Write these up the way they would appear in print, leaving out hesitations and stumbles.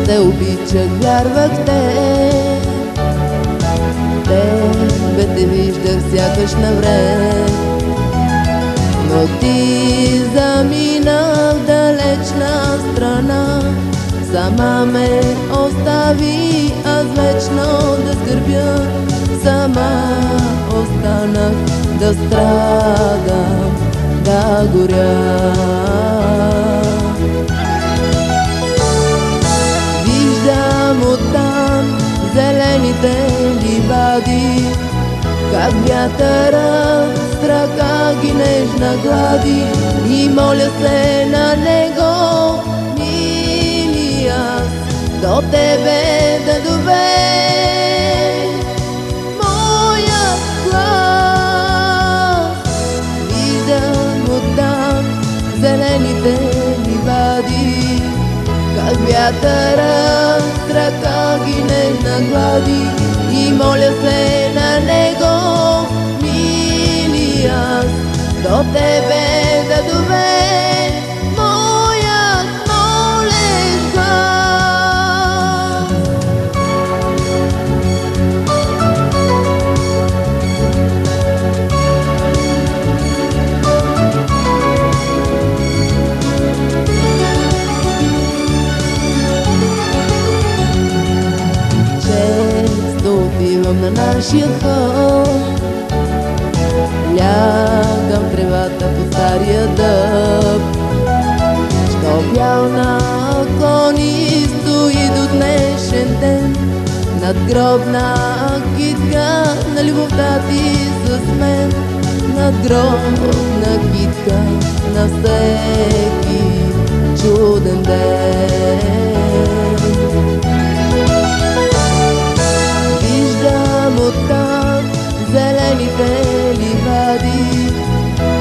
те обичах, вярвах в теб. Тебе те виждах сякаш навред, но ти замина в далечна страна. Сама ме остави, аз вечно да скърбя. Сама останах да страдам, да горя. Виждам оттам зелените ливади, как вятъра с ръка ги нежна глади. И моля се на него, мили аз, до тебе да довея моя глас. Виждам оттам зелените ливади, как вятъра с ръка ги нежна глади. И моля се на него, мили аз, до тебе да довея моят молен глас. Често отивам на нашия ход, лягам в тревата по стария дъб. Що бял наклони стои до днешен ден, надгробна китка на любовта ти с мен. Надгробна китка на всеки чуден ден. Виждам оттам зелените ливади,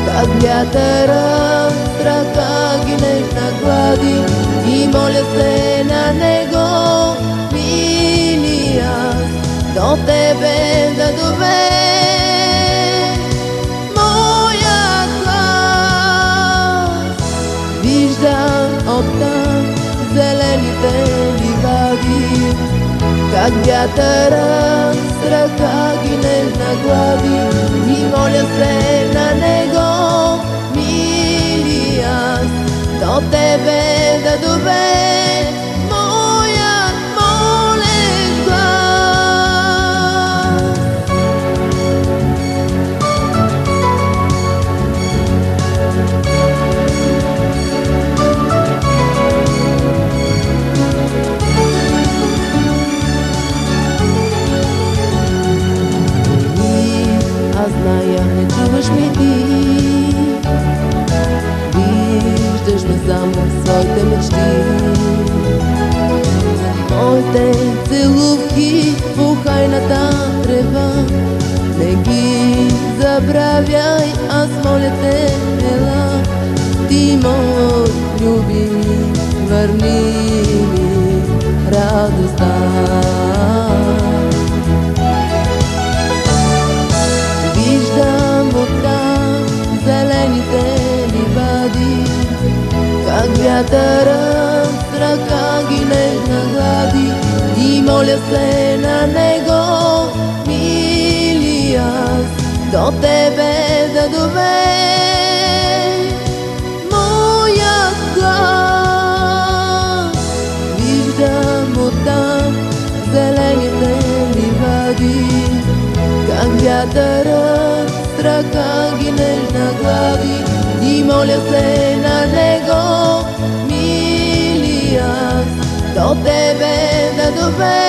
как вятъра с ръка ги нежна глади. И моля се на него, мили аз, до тебе да довея моя глас. Виждам оттам зелените ливади, как вятъра с ръка ги нежна глади. И моля се на него, мили аз, до тебе да довея моят молен глас. Аз зная, не чуваш ми ти, виждаш ме само в своите мечти. Моите целувки в ухайната трева, не ги забравяй, аз моля те, ела. Ти, мой любими, върни ми радостта. Виждам оттам зелените ливади, как вятъра с ръка ги нежна глади. И моля се на него, мили аз, до тебе да довея моят глас. Виждам оттам зелените ливади, как вятъра с ръка ги нежна глади. И моля се на него, мили аз, до тебе да довея